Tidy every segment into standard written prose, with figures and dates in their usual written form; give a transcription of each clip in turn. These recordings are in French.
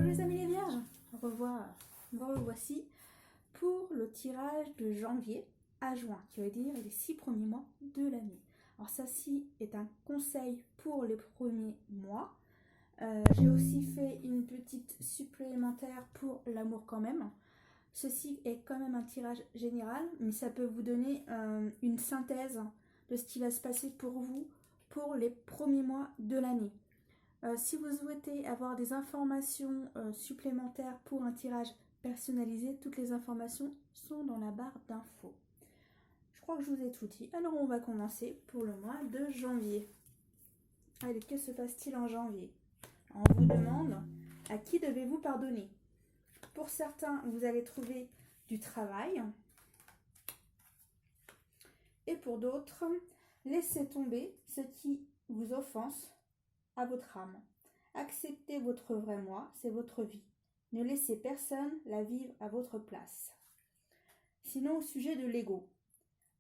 Bonjour les amis les vierges, me revoici pour le tirage de janvier à juin, qui veut dire les 6 premiers mois de l'année. Alors ça-ci est un conseil pour les premiers mois. J'ai aussi fait une petite supplémentaire pour l'amour quand même. Ceci est quand même un tirage général, mais ça peut vous donner une synthèse de ce qui va se passer pour vous pour les premiers mois de l'année. Si vous souhaitez avoir des informations supplémentaires pour un tirage personnalisé, toutes les informations sont dans la barre d'infos. Je crois que je vous ai tout dit. Alors on va commencer pour le mois de janvier. Allez, que se passe-t-il en janvier? On vous demande à qui devez-vous pardonner. Pour certains, vous allez trouver du travail. Et pour d'autres, laissez tomber ce qui vous offense à votre âme. Acceptez votre vrai moi, c'est votre vie. Ne laissez personne la vivre à votre place. Sinon, au sujet de l'ego,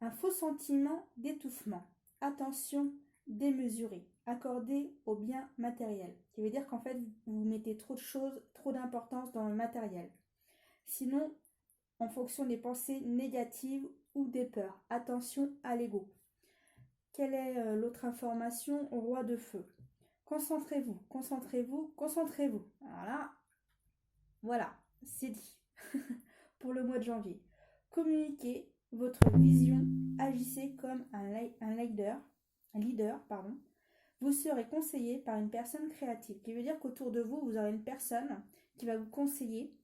un faux sentiment d'étouffement. Attention démesurée, accordée au bien matériel. Qui veut dire qu'en fait, vous mettez trop de choses, trop d'importance dans le matériel. Sinon, en fonction des pensées négatives ou des peurs. Attention à l'ego. Quelle est l'autre information? Roi de feu. Concentrez-vous, concentrez-vous, concentrez-vous. Voilà, c'est dit pour le mois de janvier. Communiquez votre vision, agissez comme un leader. Vous serez conseillé par une personne créative, qui veut dire qu'autour de vous, vous aurez une personne qui va vous conseiller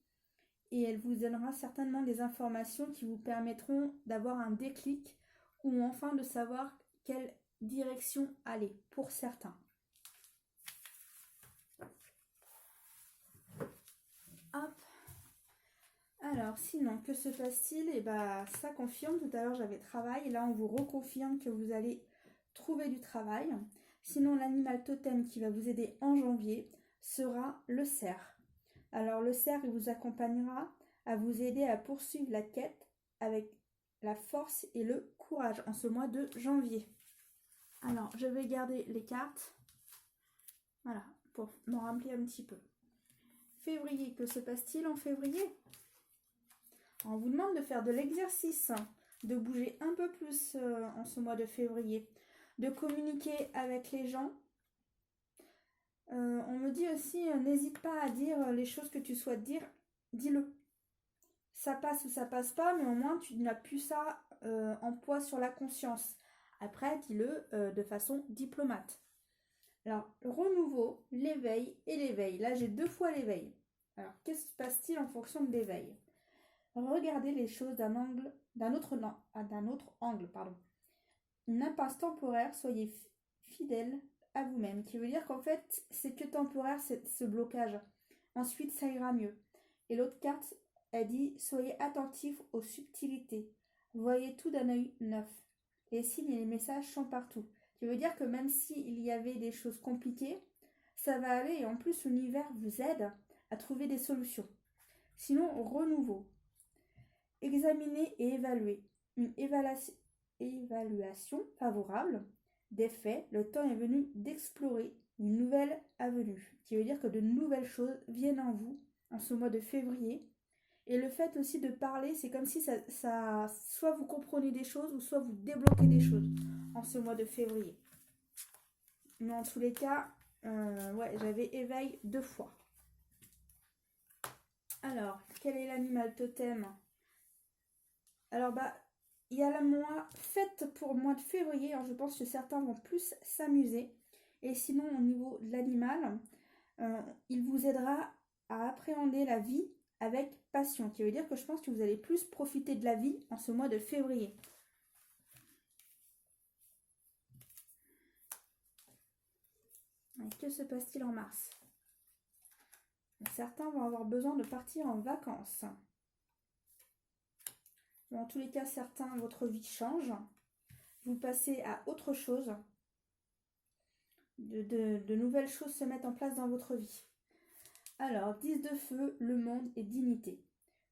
et elle vous donnera certainement des informations qui vous permettront d'avoir un déclic ou enfin de savoir quelle direction aller pour certains. Hop. Alors, sinon, que se passe-t-il? Eh bien, ça confirme. Tout à l'heure, j'avais travail. Et là, on vous reconfirme que vous allez trouver du travail. Sinon, l'animal totem qui va vous aider en janvier sera le cerf. Alors, le cerf, il vous accompagnera à vous aider à poursuivre la quête avec la force et le courage en ce mois de janvier. Alors, je vais garder les cartes. Voilà, pour m'en remplir un petit peu. Février, que se passe-t-il en février? On vous demande de faire de l'exercice, de bouger un peu plus en ce mois de février, de communiquer avec les gens. On me dit aussi, n'hésite pas à dire les choses que tu souhaites dire, dis-le. Ça passe ou ça passe pas, mais au moins tu n'as plus ça en poids sur la conscience. Après, dis-le de façon diplomate. Alors, le renouveau, l'éveil et l'éveil. Là, j'ai 2 fois l'éveil. Alors, qu'est-ce qui se passe-t-il en fonction de l'éveil? Regardez les choses d'un autre angle. Une impasse temporaire, soyez fidèle à vous-même. Qui veut dire qu'en fait, c'est que temporaire, ce blocage. Ensuite, ça ira mieux. Et l'autre carte, elle dit, soyez attentifs aux subtilités. Voyez tout d'un œil neuf. Les signes et les messages sont partout. Qui veut dire que même s'il y avait des choses compliquées, ça va aller et en plus l'univers vous aide à trouver des solutions. Sinon, renouveau. Examinez et évaluez. Une évaluation favorable des faits. Le temps est venu d'explorer une nouvelle avenue. Qui veut dire que de nouvelles choses viennent en vous en ce mois de février. Et le fait aussi de parler, c'est comme si ça soit vous comprenez des choses ou soit vous débloquez des choses en ce mois de février. Mais en tous les cas, j'avais éveil 2 fois. Alors, quel est l'animal totem? Alors, il y a le mois fête pour le mois de février. Alors, je pense que certains vont plus s'amuser. Et sinon, au niveau de l'animal, il vous aidera à appréhender la vie avec passion. Qui veut dire que je pense que vous allez plus profiter de la vie en ce mois de février. Et que se passe-t-il en mars? Certains vont avoir besoin de partir en vacances. En tous les cas, certains, votre vie change. Vous passez à autre chose. De nouvelles choses se mettent en place dans votre vie. Alors, 10 de feu, le monde et dignité.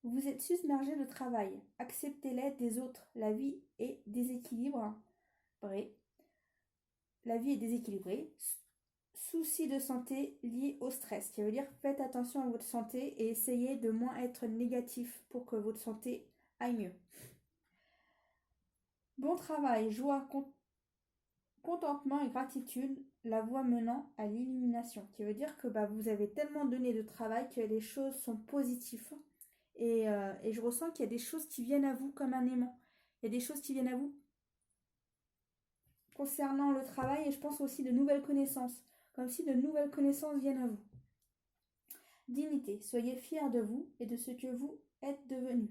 Vous êtes submergé de travail. Acceptez l'aide des autres. La vie est déséquilibrée. La vie est déséquilibrée. soucis de santé liés au stress, qui veut dire faites attention à votre santé et essayez de moins être négatif pour que votre santé aille mieux. Bon travail, joie, contentement et gratitude, la voie menant à l'illumination, qui veut dire que vous avez tellement donné de travail que les choses sont positives. Et je ressens qu'il y a des choses qui viennent à vous comme un aimant. Il y a des choses qui viennent à vous concernant le travail et je pense aussi de nouvelles connaissances, comme si de nouvelles connaissances viennent à vous. Dignité, soyez fiers de vous et de ce que vous êtes devenu.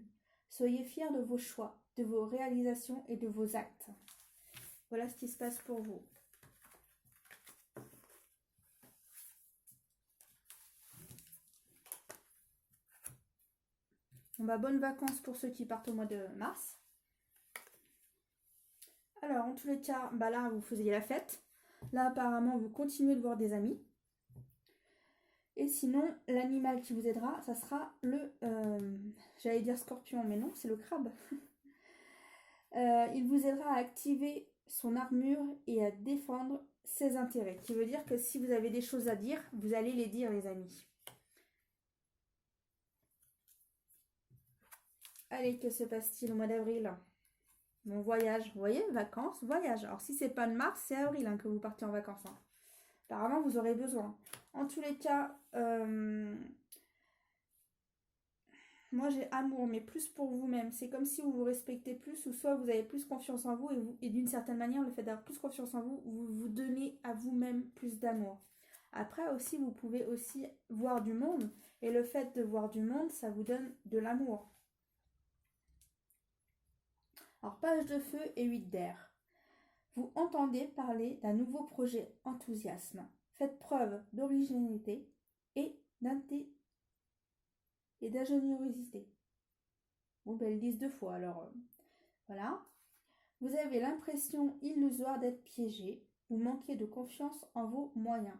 Soyez fiers de vos choix, de vos réalisations et de vos actes. Voilà ce qui se passe pour vous. Bonnes vacances pour ceux qui partent au mois de mars. Alors, en tous les cas, là, vous faisiez la fête. Là, apparemment, vous continuez de voir des amis. Et sinon, l'animal qui vous aidera, ça sera le... j'allais dire scorpion, mais non, c'est le crabe. Il vous aidera à activer son armure et à défendre ses intérêts. Qui veut dire que si vous avez des choses à dire, vous allez les dire, les amis. Allez, que se passe-t-il au mois d'avril? Mon voyage, vous voyez, vacances, voyage. Alors si c'est pas de mars, c'est avril que vous partez en vacances. Apparemment, vous aurez besoin. En tous les cas, moi j'ai amour, mais plus pour vous-même. C'est comme si vous vous respectez plus, ou soit vous avez plus confiance en vous, et d'une certaine manière, le fait d'avoir plus confiance en vous, vous vous donnez à vous-même plus d'amour. Après aussi, vous pouvez aussi voir du monde, et le fait de voir du monde, ça vous donne de l'amour. Alors, page de feu et 8 d'air. Vous entendez parler d'un nouveau projet enthousiasme. Faites preuve d'originalité et d'ingéniosité. Bon, ils le disent 2 fois, alors voilà. Vous avez l'impression illusoire d'être piégé. Vous manquez de confiance en vos moyens.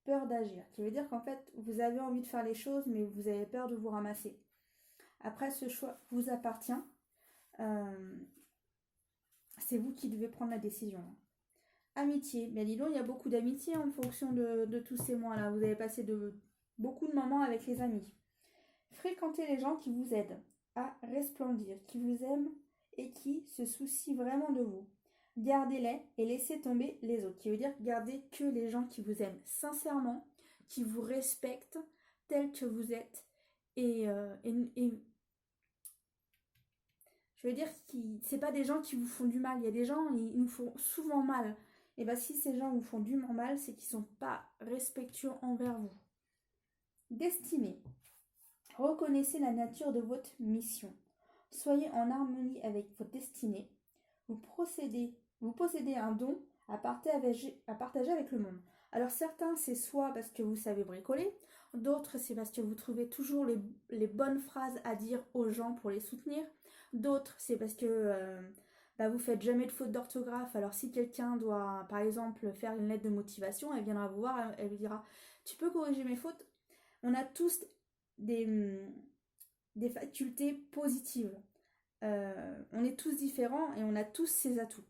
Peur d'agir, qui veut dire qu'en fait, vous avez envie de faire les choses, mais vous avez peur de vous ramasser. Après, ce choix vous appartient. C'est vous qui devez prendre la décision. Amitié. Bien dis donc, il y a beaucoup d'amitié en fonction de tous ces mois-là. Vous avez passé beaucoup de moments avec les amis. Fréquentez les gens qui vous aident à resplendir, qui vous aiment et qui se soucient vraiment de vous. Gardez-les et laissez tomber les autres. Qui veut dire garder que les gens qui vous aiment sincèrement, qui vous respectent tels que vous êtes. Et je veux dire, c'est pas des gens qui vous font du mal. Il y a des gens, ils nous font souvent mal. Et si ces gens vous font du mal, c'est qu'ils sont pas respectueux envers vous. Destinée. Reconnaissez la nature de votre mission. Soyez en harmonie avec votre destinée. Vous possédez un don à partager avec le monde. Alors certains, c'est soit parce que vous savez bricoler, d'autres, c'est parce que vous trouvez toujours les bonnes phrases à dire aux gens pour les soutenir, d'autres, c'est parce que vous faites jamais de faute d'orthographe. Alors si quelqu'un doit, par exemple, faire une lettre de motivation, elle viendra vous voir, elle vous dira « Tu peux corriger mes fautes ?» On a tous des facultés positives. On est tous différents et on a tous ses atouts.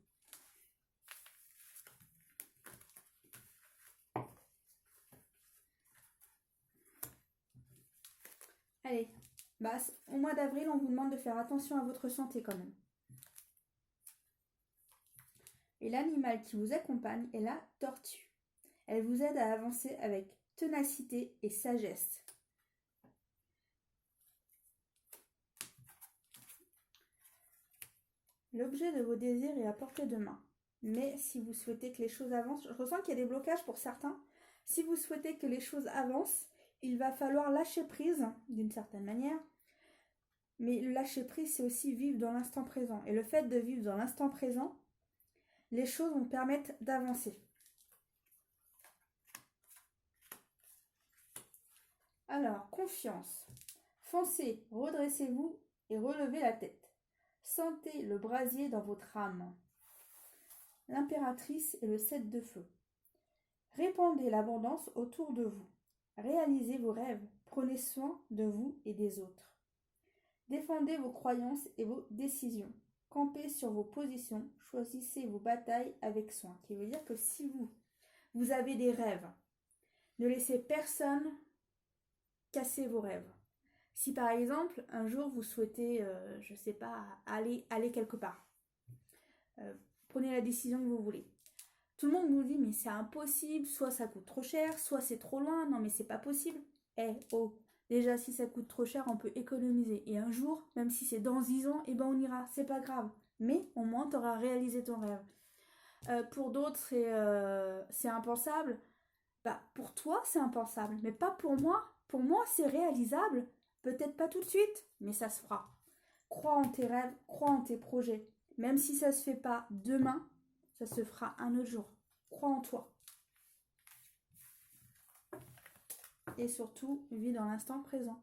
Allez, au mois d'avril, on vous demande de faire attention à votre santé quand même. Et l'animal qui vous accompagne est la tortue. Elle vous aide à avancer avec ténacité et sagesse. L'objet de vos désirs est à portée de main. Mais si vous souhaitez que les choses avancent, je ressens qu'il y a des blocages pour certains. Si vous souhaitez que les choses avancent, il va falloir lâcher prise, d'une certaine manière. Mais le lâcher prise, c'est aussi vivre dans l'instant présent. Et le fait de vivre dans l'instant présent, les choses vont permettre d'avancer. Alors, confiance. Foncez, redressez-vous et relevez la tête. Sentez le brasier dans votre âme. L'impératrice et le 7 de feu. Répandez l'abondance autour de vous. Réalisez vos rêves. Prenez soin de vous et des autres. Défendez vos croyances et vos décisions. Campez sur vos positions. Choisissez vos batailles avec soin. Qui veut dire que si vous avez des rêves, Ne laissez personne casser vos rêves. Si par exemple, un jour vous souhaitez, je sais pas, aller quelque part, prenez la décision que vous voulez. Tout le monde vous dit, mais c'est impossible, soit ça coûte trop cher, soit c'est trop loin, non mais c'est pas possible. Oh, déjà si ça coûte trop cher, on peut économiser. Et un jour, même si c'est dans 10 ans, eh ben on ira, c'est pas grave. Mais au moins, tu auras réalisé ton rêve. Pour d'autres, c'est impensable. Bah, pour toi, c'est impensable, mais pas pour moi. Pour moi, c'est réalisable. Peut-être pas tout de suite, mais ça se fera. Crois en tes rêves, crois en tes projets. Même si ça se fait pas demain, ça se fera un autre jour. Crois en toi. Et surtout, vis dans l'instant présent.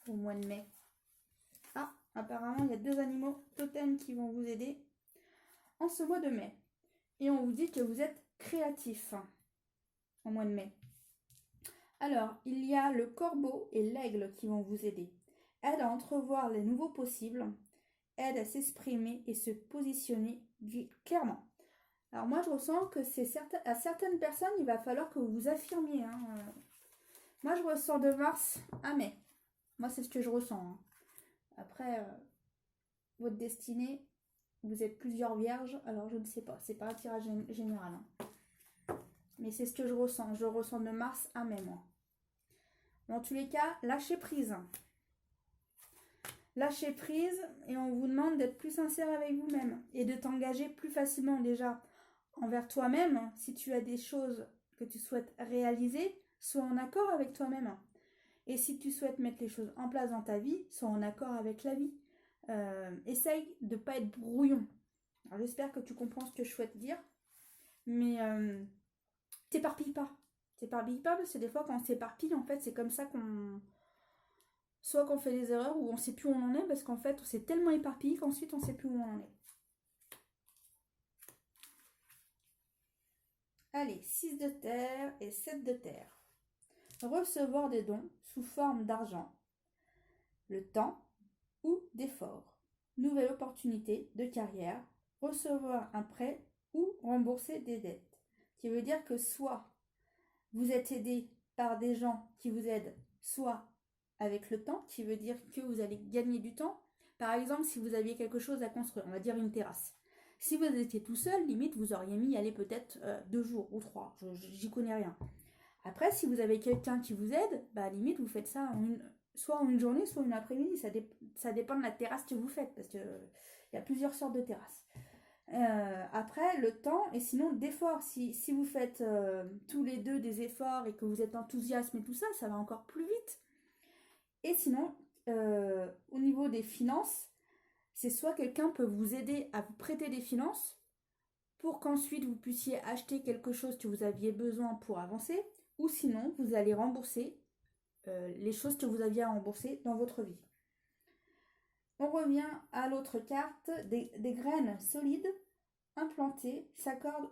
Au mois de mai. Ah, apparemment, il y a 2 animaux totems qui vont vous aider en ce mois de mai. Et on vous dit que vous êtes créatif en mois de mai. Alors, il y a le corbeau et l'aigle qui vont vous aider. Aide à entrevoir les nouveaux possibles, aide à s'exprimer et se positionner clairement. Alors moi, je ressens que à certaines personnes, il va falloir que vous vous affirmiez. Moi, je ressens de mars à mai. Moi, c'est ce que je ressens. Après, votre destinée, vous êtes plusieurs vierges, alors je ne sais pas. C'est pas un tirage général. Mais c'est ce que je ressens. Je ressens de mars à mai, moi. Dans tous les cas, lâchez prise. Lâchez prise et on vous demande d'être plus sincère avec vous-même et de t'engager plus facilement déjà envers toi-même. Si tu as des choses que tu souhaites réaliser, sois en accord avec toi-même. Et si tu souhaites mettre les choses en place dans ta vie, sois en accord avec la vie. Essaye de ne pas être brouillon. Alors, j'espère que tu comprends ce que je souhaite dire. Mais t'éparpille pas. T'éparpille pas parce que des fois quand on s'éparpille, en fait, c'est comme ça qu'on... Soit qu'on fait des erreurs ou on sait plus où on en est parce qu'en fait, on s'est tellement éparpillé qu'ensuite on sait plus où on en est. Allez, 6 de terre et 7 de terre. Recevoir des dons sous forme d'argent, le temps ou d'effort. Nouvelle opportunité de carrière, recevoir un prêt ou rembourser des dettes. Qui veut dire que soit vous êtes aidé par des gens qui vous aident, soit avec le temps, qui veut dire que vous allez gagner du temps. Par exemple, si vous aviez quelque chose à construire, on va dire une terrasse. Si vous étiez tout seul, limite, vous auriez mis aller peut-être 2 jours ou 3. J'y connais rien. Après, si vous avez quelqu'un qui vous aide, bah limite, vous faites ça soit en une journée, soit une après-midi. Ça dépend de la terrasse que vous faites, parce qu'il y a plusieurs sortes de terrasses. Après, le temps, et sinon d'efforts. Si vous faites tous les deux des efforts et que vous êtes enthousiaste et tout ça, ça va encore plus vite. Et sinon, au niveau des finances, c'est soit quelqu'un peut vous aider à vous prêter des finances pour qu'ensuite vous puissiez acheter quelque chose que vous aviez besoin pour avancer, ou sinon vous allez rembourser les choses que vous aviez à rembourser dans votre vie. On revient à l'autre carte, des graines solides implantées s'accordent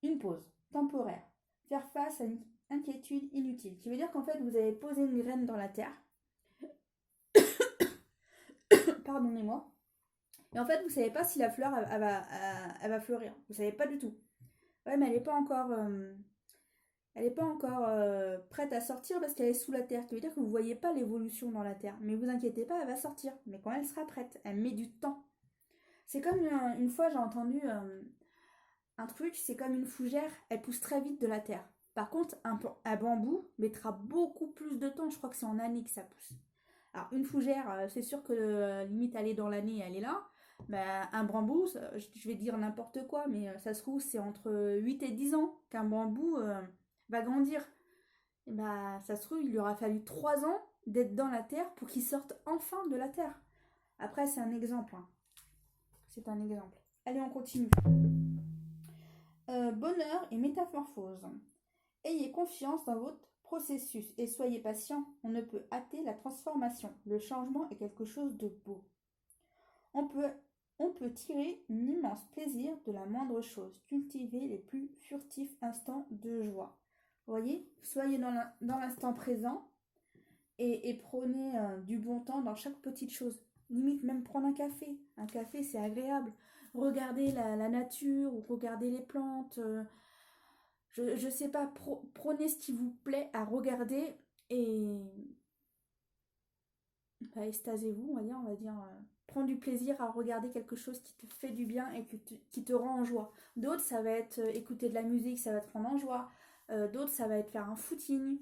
une pause temporaire. Faire face à une inquiétude inutile. Qui veut dire qu'en fait vous avez posé une graine dans la terre. Pardonnez-moi. Et en fait vous ne savez pas si la fleur elle va fleurir. Vous ne savez pas du tout. Ouais, mais elle n'est pas encore... prête à sortir parce qu'elle est sous la terre. Ça veut dire que vous ne voyez pas l'évolution dans la terre. Mais vous inquiétez pas, elle va sortir. Mais quand elle sera prête, elle met du temps. C'est comme une fois j'ai entendu un truc, c'est comme une fougère, elle pousse très vite de la terre. Par contre, un bambou mettra beaucoup plus de temps. Je crois que c'est en année que ça pousse. Alors une fougère, c'est sûr que limite elle est dans l'année, elle est là. Bah, un bambou, je vais dire n'importe quoi, mais ça se trouve c'est entre 8 et 10 ans qu'un bambou... va grandir. Et bah, ça se trouve, il lui aura fallu 3 ans d'être dans la terre pour qu'il sorte enfin de la terre. Après, c'est un exemple. C'est un exemple. Allez, on continue. Bonheur et métamorphose. Ayez confiance dans votre processus et soyez patient. On ne peut hâter la transformation. Le changement est quelque chose de beau. On peut tirer un immense plaisir de la moindre chose. Cultiver les plus furtifs instants de joie. Vous voyez, soyez dans l'instant présent et prenez du bon temps dans chaque petite chose. Limite même prendre un café. Un café, c'est agréable. regarder la nature ou regarder les plantes. Je sais pas, prenez ce qui vous plaît à regarder et bah, extasiez-vous, on va dire prends du plaisir à regarder quelque chose qui te fait du bien et qui te rend en joie. D'autres, ça va être écouter de la musique, ça va te rendre en joie. D'autres, ça va être faire un footing.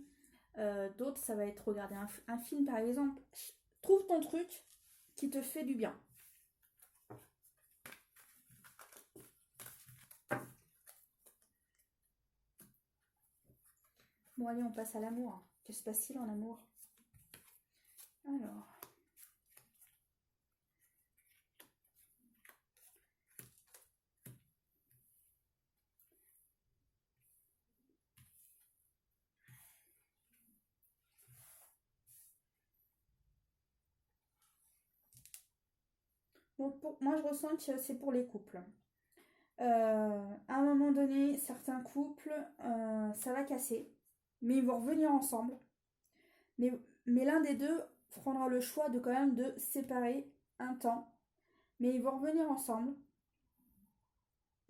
D'autres, ça va être regarder un film, par exemple. Trouve ton truc qui te fait du bien. Bon, allez, on passe à l'amour. Que se passe-t-il en amour? Alors... Bon, moi, je ressens que c'est pour les couples. À un moment donné, certains couples, ça va casser, mais ils vont revenir ensemble. Mais, mais l'un des deux prendra le choix de quand même de séparer un temps. Mais ils vont revenir ensemble.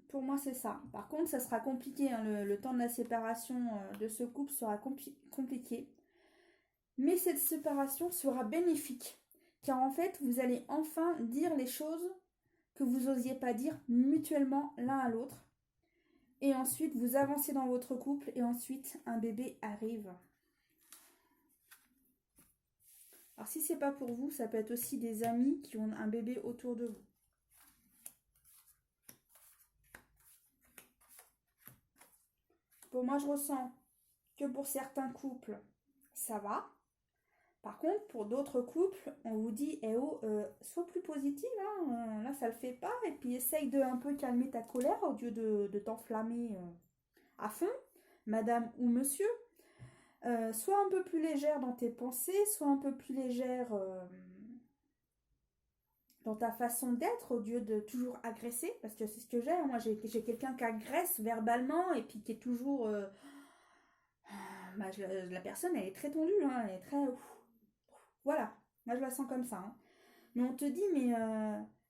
Pour moi, c'est ça. Par contre, ça sera compliqué, hein, le temps de la séparation de ce couple sera compliqué. Mais cette séparation sera bénéfique. Car en fait, vous allez enfin dire les choses que vous n'osiez pas dire mutuellement l'un à l'autre. Et ensuite, vous avancez dans votre couple et ensuite, un bébé arrive. Alors, si c'est pas pour vous, ça peut être aussi des amis qui ont un bébé autour de vous. Pour moi, je ressens que pour certains couples, ça va. Par contre, pour d'autres couples, on vous dit, eh oh, sois plus positive, hein, là ça le fait pas, et puis essaye de un peu calmer ta colère au lieu de t'enflammer à fond, madame ou monsieur. Sois un peu plus légère dans tes pensées, sois un peu plus légère dans ta façon d'être au lieu de toujours agresser, parce que c'est ce que j'ai. Moi, j'ai quelqu'un qui agresse verbalement et puis qui est toujours. Bah, la personne, elle est très tendue, hein, elle est très. Voilà, moi je la sens comme ça. Hein. Mais on te dit, mais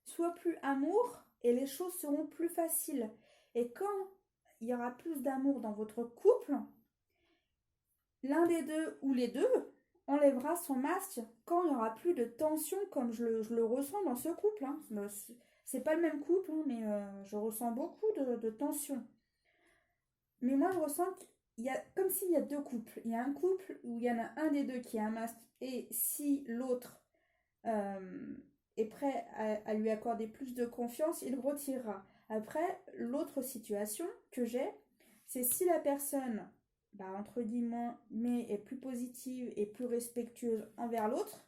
sois plus amour et les choses seront plus faciles. Et quand il y aura plus d'amour dans votre couple, l'un des deux ou les deux enlèvera son masque quand il n'y aura plus de tension comme je le ressens dans ce couple. Hein. C'est pas le même couple, hein, mais je ressens beaucoup de tension. Mais moi je ressens qu'il y a comme s'il y a deux couples. Il y a un couple où il y en a un des deux qui a un masque et si l'autre est prêt à lui accorder plus de confiance, il le retirera. Après, l'autre situation que j'ai, c'est si la personne bah, entre guillemets, mais est plus positive et plus respectueuse envers l'autre,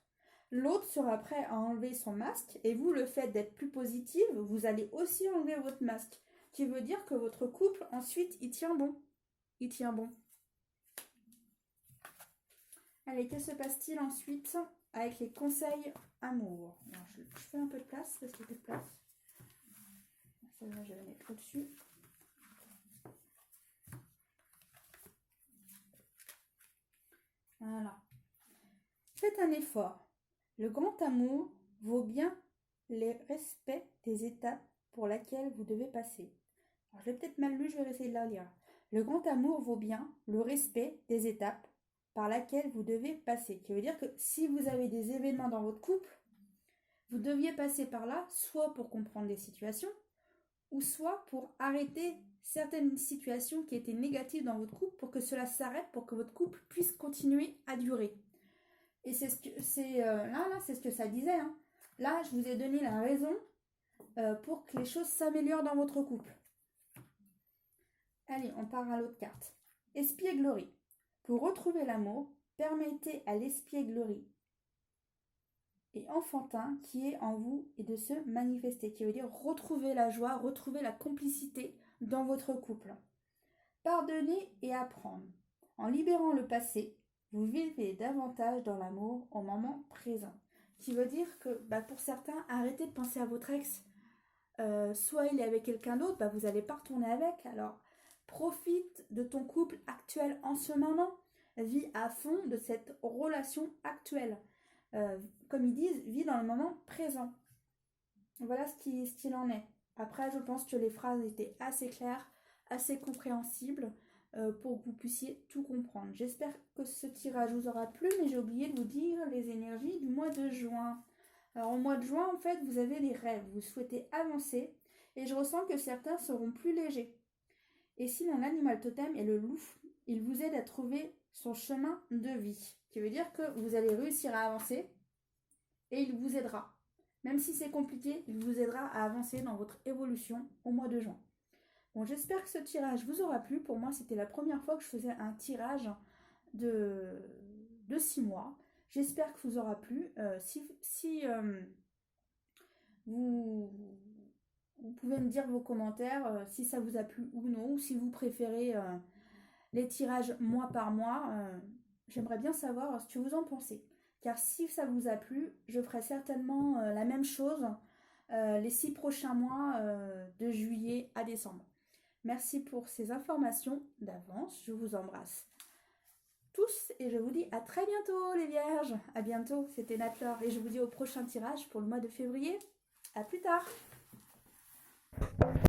l'autre sera prêt à enlever son masque et vous, le fait d'être plus positive, vous allez aussi enlever votre masque. Qui veut dire que votre couple, ensuite, il tient bon. Il tient bon. Allez, que se passe-t-il ensuite avec les conseils amour? Alors, je fais un peu de place parce qu'il y a peu de place. Celle-là, je vais la mettre au-dessus. Voilà. Faites un effort. Le grand amour vaut bien le respect des étapes pour lesquelles vous devez passer. Alors, je l'ai peut-être mal lu, je vais essayer de la lire. Le grand amour vaut bien le respect des étapes par lesquelles vous devez passer. Qui veut dire que si vous avez des événements dans votre couple, vous deviez passer par là, soit pour comprendre des situations, ou soit pour arrêter certaines situations qui étaient négatives dans votre couple pour que cela s'arrête, pour que votre couple puisse continuer à durer. Et c'est ce que c'est ce que ça disait. Hein. Là, je vous ai donné la raison pour que les choses s'améliorent dans votre couple. Allez, on part à l'autre carte. Espièglerie. Pour retrouver l'amour, permettez à l'espièglerie et enfantin qui est en vous et de se manifester, qui veut dire retrouver la joie, retrouver la complicité dans votre couple. Pardonner et apprendre. En libérant le passé, vous vivez davantage dans l'amour au moment présent. Qui veut dire que bah, pour certains, arrêtez de penser à votre ex. Soit il est avec quelqu'un d'autre, bah, vous n'allez pas retourner avec. Alors, profite de ton couple actuel en ce moment. Vis à fond de cette relation actuelle. Comme ils disent, vis dans le moment présent. Voilà ce qu'il en est. Après, je pense que les phrases étaient assez claires, assez compréhensibles pour que vous puissiez tout comprendre. J'espère que ce tirage vous aura plu, mais j'ai oublié de vous dire les énergies du mois de juin. Alors au mois de juin, en fait, vous avez les rêves, vous souhaitez avancer et je ressens que certains seront plus légers. Et sinon, l'animal totem est le loup. Il vous aide à trouver son chemin de vie. Ce qui veut dire que vous allez réussir à avancer et il vous aidera. Même si c'est compliqué, il vous aidera à avancer dans votre évolution au mois de juin. Bon, j'espère que ce tirage vous aura plu. Pour moi, c'était la première fois que je faisais un tirage de 6 mois. J'espère que vous aura plu. Si vous pouvez me dire vos commentaires, si ça vous a plu ou non, ou si vous préférez les tirages mois par mois. J'aimerais bien savoir ce que vous en pensez. Car si ça vous a plu, je ferai certainement la même chose les 6 prochains mois de juillet à décembre. Merci pour ces informations d'avance. Je vous embrasse tous et je vous dis à très bientôt les vierges. À bientôt, c'était Nat-Laure et je vous dis au prochain tirage pour le mois de février. À plus tard.